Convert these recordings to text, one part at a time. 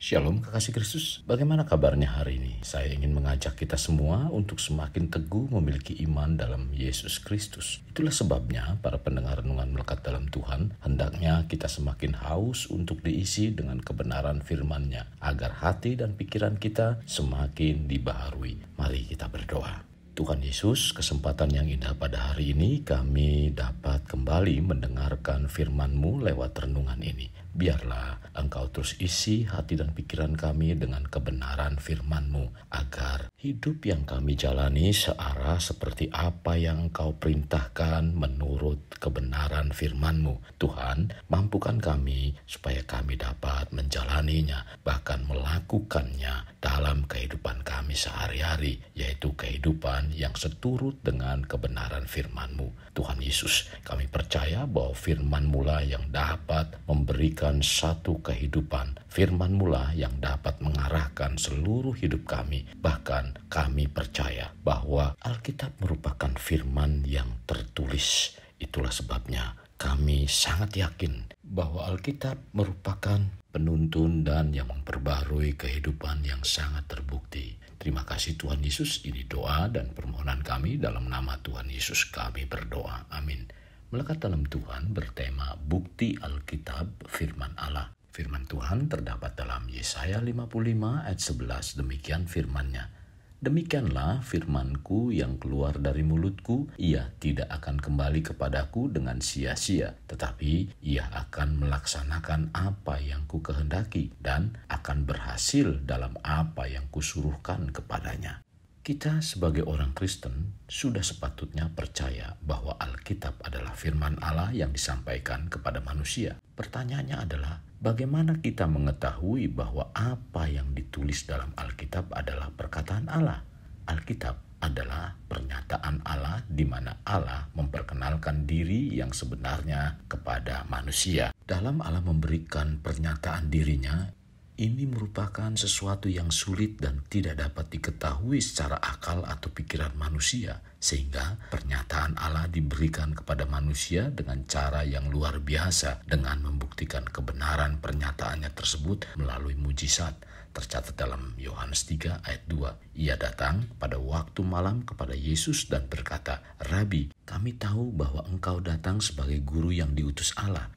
Shalom kekasih Kristus, bagaimana kabarnya hari ini? Saya ingin mengajak kita semua untuk semakin teguh memiliki iman dalam Yesus Kristus. Itulah sebabnya para pendengar renungan melekat dalam Tuhan, hendaknya kita semakin haus untuk diisi dengan kebenaran firman-Nya, agar hati dan pikiran kita semakin dibaharui. Mari kita berdoa. Tuhan Yesus, kesempatan yang indah pada hari ini kami dapat kembali mendengarkan firman-Mu lewat renungan ini. Biarlah Engkau terus isi hati dan pikiran kami dengan kebenaran firman-Mu, agar hidup yang kami jalani searah seperti apa yang Engkau perintahkan menurut kebenaran firman-Mu. Tuhan, mampukan kami supaya kami dapat menjalaninya, bahkan melakukannya dalam kehidupan kami sehari-hari, yaitu kehidupan yang seturut dengan kebenaran firman-Mu. Tuhan Yesus, kami percaya bahwa firman-Mu lah yang dapat memberikan satu kehidupan. Firman-Mu lah yang dapat mengarahkan seluruh hidup kami. Bahkan kami percaya bahwa Alkitab merupakan firman yang tertulis. Itulah sebabnya kami sangat yakin bahwa Alkitab merupakan penuntun dan yang memperbarui kehidupan yang sangat terbukti. Terima kasih Tuhan Yesus, ini doa dan permohonan kami dalam nama Tuhan Yesus kami berdoa. Amin. Melekat dalam Tuhan bertema bukti Alkitab firman Allah. Firman Tuhan terdapat dalam Yesaya 55 ayat 11, demikian firman-Nya. Demikianlah firman-Ku yang keluar dari mulutku, ia tidak akan kembali kepadaku dengan sia-sia, tetapi ia akan melaksanakan apa yang Ku kehendaki dan akan berhasil dalam apa yang Kusuruhkan kepadanya. Kita sebagai orang Kristen sudah sepatutnya percaya bahwa Alkitab adalah firman Allah yang disampaikan kepada manusia. Pertanyaannya adalah, bagaimana kita mengetahui bahwa apa yang ditulis dalam Alkitab adalah perkataan Allah? Alkitab adalah pernyataan Allah di mana Allah memperkenalkan diri yang sebenarnya kepada manusia. Dalam Allah memberikan pernyataan dirinya, ini merupakan sesuatu yang sulit dan tidak dapat diketahui secara akal atau pikiran manusia, sehingga pernyataan Allah diberikan kepada manusia dengan cara yang luar biasa dengan membuktikan kebenaran pernyataannya tersebut melalui mujizat. Tercatat dalam Yohanes 3 ayat 2. Ia datang pada waktu malam kepada Yesus dan berkata, "Rabi, kami tahu bahwa Engkau datang sebagai guru yang diutus Allah.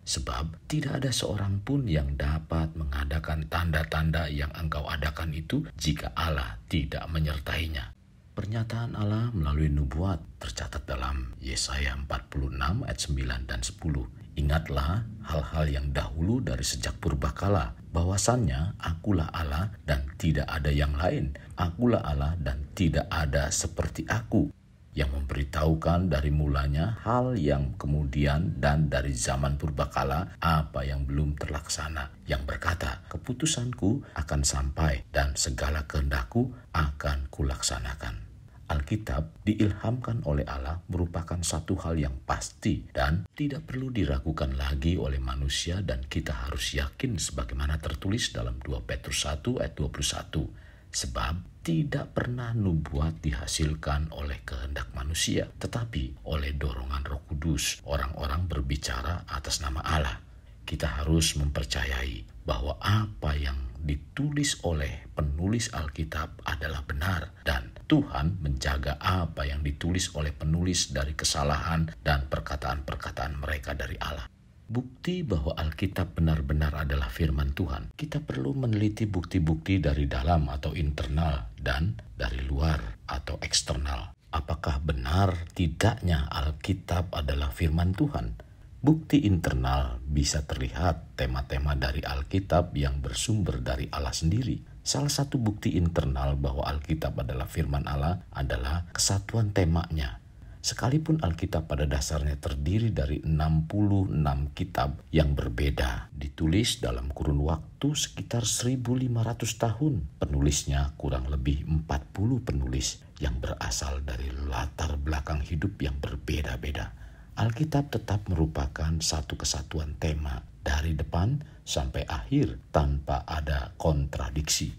Sebab tidak ada seorang pun yang dapat mengadakan tanda-tanda yang Engkau adakan itu jika Allah tidak menyertainya." Pernyataan Allah melalui nubuat tercatat dalam Yesaya 46 ayat 9 dan 10. Ingatlah hal-hal yang dahulu dari sejak purbakala, bahwasannya Akulah Allah dan tidak ada yang lain. Akulah Allah dan tidak ada seperti Aku, yang memberitahukan dari mulanya hal yang kemudian dan dari zaman purbakala apa yang belum terlaksana, yang berkata, keputusanku akan sampai dan segala kehendakku akan kulaksanakan. Alkitab diilhamkan oleh Allah merupakan satu hal yang pasti dan tidak perlu diragukan lagi oleh manusia, dan kita harus yakin sebagaimana tertulis dalam 2 Petrus 1 ayat 21. Sebab tidak pernah nubuat dihasilkan oleh kehendak manusia, tetapi oleh dorongan Roh Kudus. Orang-orang berbicara atas nama Allah. Kita harus mempercayai bahwa apa yang ditulis oleh penulis Alkitab adalah benar, dan Tuhan menjaga apa yang ditulis oleh penulis dari kesalahan dan perkataan-perkataan mereka dari Allah. Bukti bahwa Alkitab benar-benar adalah firman Tuhan, kita perlu meneliti bukti-bukti dari dalam atau internal dan dari luar atau eksternal. Apakah benar tidaknya Alkitab adalah firman Tuhan? Bukti internal bisa terlihat tema-tema dari Alkitab yang bersumber dari Allah sendiri. Salah satu bukti internal bahwa Alkitab adalah firman Allah adalah kesatuan temanya. Sekalipun Alkitab pada dasarnya terdiri dari 66 kitab yang berbeda, ditulis dalam kurun waktu sekitar 1500 tahun. Penulisnya kurang lebih 40 penulis yang berasal dari latar belakang hidup yang berbeda-beda. Alkitab tetap merupakan satu kesatuan tema dari depan sampai akhir tanpa ada kontradiksi.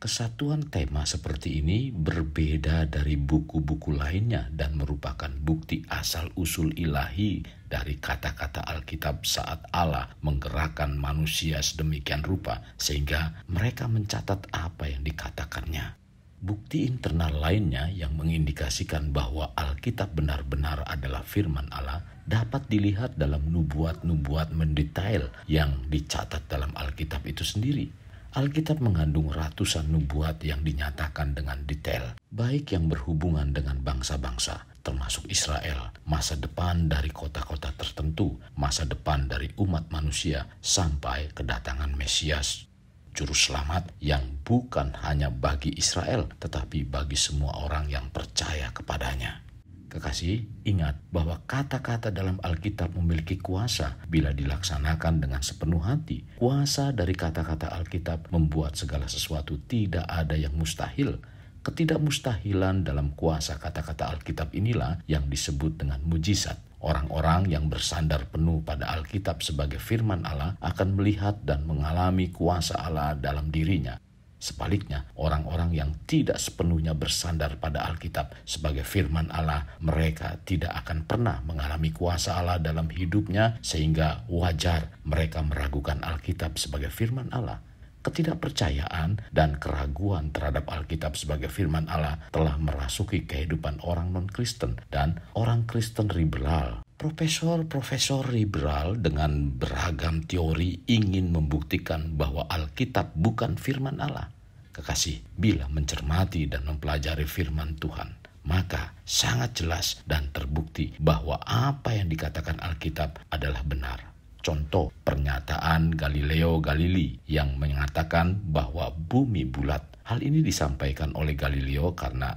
Kesatuan tema seperti ini berbeda dari buku-buku lainnya dan merupakan bukti asal-usul ilahi dari kata-kata Alkitab saat Allah menggerakkan manusia sedemikian rupa sehingga mereka mencatat apa yang dikatakannya. Bukti internal lainnya yang mengindikasikan bahwa Alkitab benar-benar adalah firman Allah dapat dilihat dalam nubuat-nubuat mendetail yang dicatat dalam Alkitab itu sendiri. Alkitab mengandung ratusan nubuat yang dinyatakan dengan detail, baik yang berhubungan dengan bangsa-bangsa, termasuk Israel, masa depan dari kota-kota tertentu, masa depan dari umat manusia, sampai kedatangan Mesias, Juru Selamat yang bukan hanya bagi Israel, tetapi bagi semua orang yang percaya kepadanya. Kekasih, ingat bahwa kata-kata dalam Alkitab memiliki kuasa bila dilaksanakan dengan sepenuh hati. Kuasa dari kata-kata Alkitab membuat segala sesuatu tidak ada yang mustahil. Ketidakmustahilan dalam kuasa kata-kata Alkitab inilah yang disebut dengan mujizat. Orang-orang yang bersandar penuh pada Alkitab sebagai firman Allah akan melihat dan mengalami kuasa Allah dalam dirinya. Sebaliknya, orang-orang yang tidak sepenuhnya bersandar pada Alkitab sebagai firman Allah, mereka tidak akan pernah mengalami kuasa Allah dalam hidupnya sehingga wajar mereka meragukan Alkitab sebagai firman Allah. Ketidakpercayaan dan keraguan terhadap Alkitab sebagai firman Allah telah merasuki kehidupan orang non-Kristen dan orang Kristen liberal. Profesor-profesor liberal dengan beragam teori ingin membuktikan bahwa Alkitab bukan firman Allah. Kekasih, bila mencermati dan mempelajari firman Tuhan, maka sangat jelas dan terbukti bahwa apa yang dikatakan Alkitab adalah benar. Contoh pernyataan Galileo Galilei yang mengatakan bahwa bumi bulat. Hal ini disampaikan oleh Galileo karena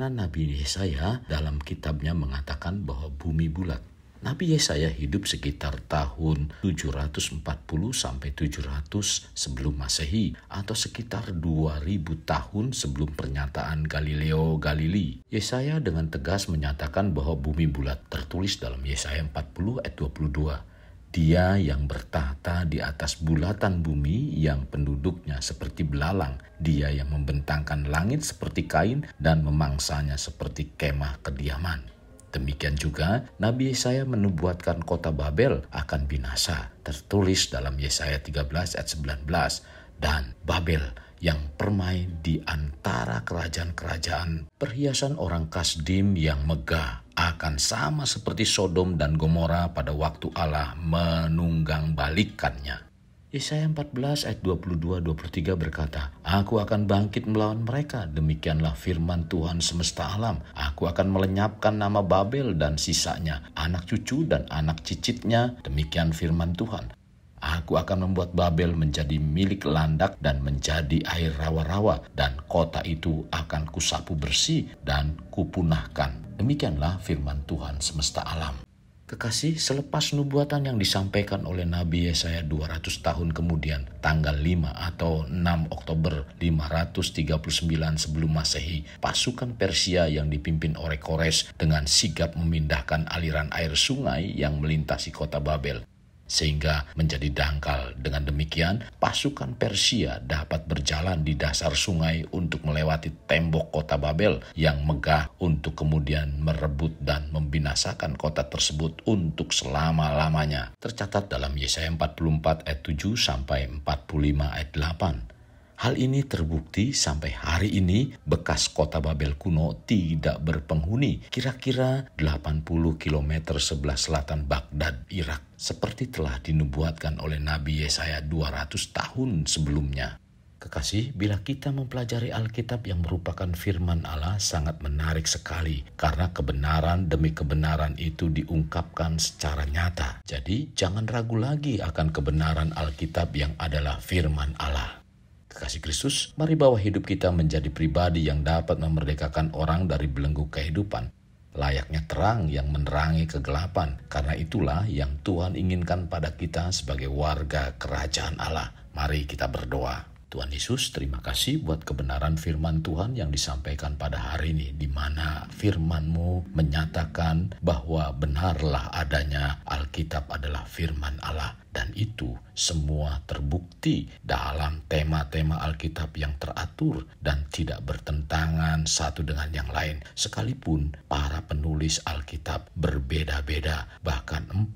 Nabi Yesaya dalam kitabnya mengatakan bahwa bumi bulat. Nabi Yesaya hidup sekitar tahun 740 sampai 700 sebelum Masehi atau sekitar 2000 tahun sebelum pernyataan Galileo Galilei. Yesaya dengan tegas menyatakan bahwa bumi bulat, tertulis dalam Yesaya 40 ayat 22. Dia yang bertahta di atas bulatan bumi yang penduduknya seperti belalang. Dia yang membentangkan langit seperti kain dan memangsanya seperti kemah kediaman. Demikian juga Nabi Yesaya menubuatkan kota Babel akan binasa. Tertulis dalam Yesaya 13 ayat 19. Dan Babel yang permai di antara kerajaan-kerajaan, perhiasan orang Kasdim yang megah, akan sama seperti Sodom dan Gomora pada waktu Allah menunggang balikannya. Yesaya 14 ayat 22-23 berkata, Aku akan bangkit melawan mereka, demikianlah firman Tuhan semesta alam. Aku akan melenyapkan nama Babel dan sisanya, anak cucu dan anak cicitnya, demikian firman Tuhan. Aku akan membuat Babel menjadi milik landak dan menjadi air rawa-rawa, dan kota itu akan kusapu bersih dan kupunahkan. Demikianlah firman Tuhan semesta alam. Kekasih, selepas nubuatan yang disampaikan oleh Nabi Yesaya 200 tahun kemudian, tanggal 5 atau 6 Oktober 539 sebelum Masehi, pasukan Persia yang dipimpin oleh Kores dengan sigap memindahkan aliran air sungai yang melintasi kota Babel, sehingga menjadi dangkal. Dengan demikian, pasukan Persia dapat berjalan di dasar sungai untuk melewati tembok kota Babel yang megah untuk kemudian merebut dan membinasakan kota tersebut untuk selama-lamanya. Tercatat dalam Yesaya 44 ayat 7 sampai 45 ayat 8. Hal ini terbukti sampai hari ini bekas kota Babel kuno tidak berpenghuni, kira-kira 80 km sebelah selatan Baghdad, Irak, seperti telah dinubuatkan oleh Nabi Yesaya 200 tahun sebelumnya. Kekasih, bila kita mempelajari Alkitab yang merupakan firman Allah sangat menarik sekali karena kebenaran demi kebenaran itu diungkapkan secara nyata. Jadi jangan ragu lagi akan kebenaran Alkitab yang adalah firman Allah. Kekasih Kristus, mari bawa hidup kita menjadi pribadi yang dapat memerdekakan orang dari belenggu kehidupan. Layaknya terang yang menerangi kegelapan, karena itulah yang Tuhan inginkan pada kita sebagai warga kerajaan Allah. Mari kita berdoa. Tuhan Yesus, terima kasih buat kebenaran firman Tuhan yang disampaikan pada hari ini, di mana firman-Mu menyatakan bahwa benarlah adanya Alkitab adalah firman Allah. Dan itu semua terbukti dalam tema-tema Alkitab yang teratur dan tidak bertentangan satu dengan yang lain. Sekalipun para penulis Alkitab berbeda-beda, bahkan 40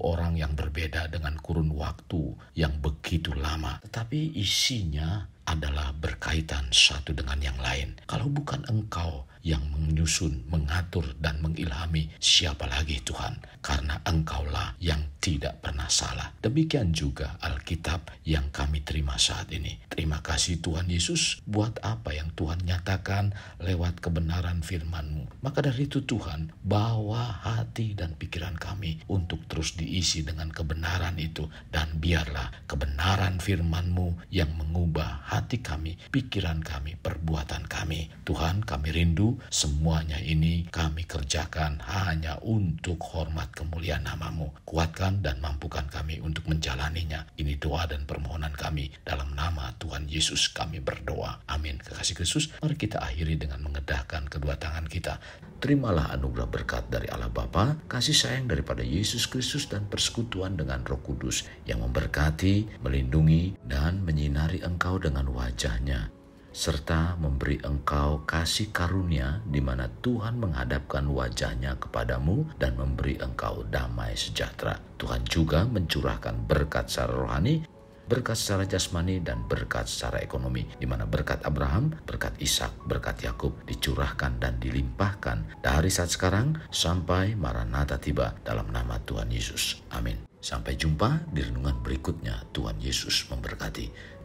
orang yang berbeda dengan kurun waktu yang begitu lama. Tetapi isinya adalah berkaitan satu dengan yang lain. Kalau bukan Engkau yang menyusun, mengatur, dan mengilhami, siapa lagi Tuhan? Karena Engkaulah yang tidak pernah salah. Demikian juga Alkitab yang kami terima saat ini. Terima kasih Tuhan Yesus buat apa yang Tuhan nyatakan lewat kebenaran firman-Mu. Maka dari itu Tuhan, bawa hati dan pikiran kami untuk terus diisi dengan kebenaran itu. Dan biarlah kebenaran firman-Mu yang mengubah hati kami, pikiran kami, perbuatan kami. Tuhan, kami rindu semuanya ini kami kerjakan hanya untuk hormat kemuliaan nama-Mu. Kuatkan dan mampukan kami untuk menjalaninya. Ini doa dan permohonan kami. Dalam nama Tuhan Yesus kami berdoa. Amin. Kekasih Kristus, mari kita akhiri dengan mengedahkan kedua tangan kita. Terimalah anugerah berkat dari Allah Bapa, kasih sayang daripada Yesus Kristus, dan persekutuan dengan Roh Kudus yang memberkati, melindungi, dan menyinari engkau dengan wajah-Nya, serta memberi engkau kasih karunia di mana Tuhan menghadapkan wajah-Nya kepadamu dan memberi engkau damai sejahtera. Tuhan juga mencurahkan berkat secara rohani, berkat secara jasmani, dan berkat secara ekonomi, di mana berkat Abraham, berkat Ishak, berkat Yakub dicurahkan dan dilimpahkan dari saat sekarang sampai Maranatha tiba, dalam nama Tuhan Yesus. Amin. Sampai jumpa di renungan berikutnya. Tuhan Yesus memberkati.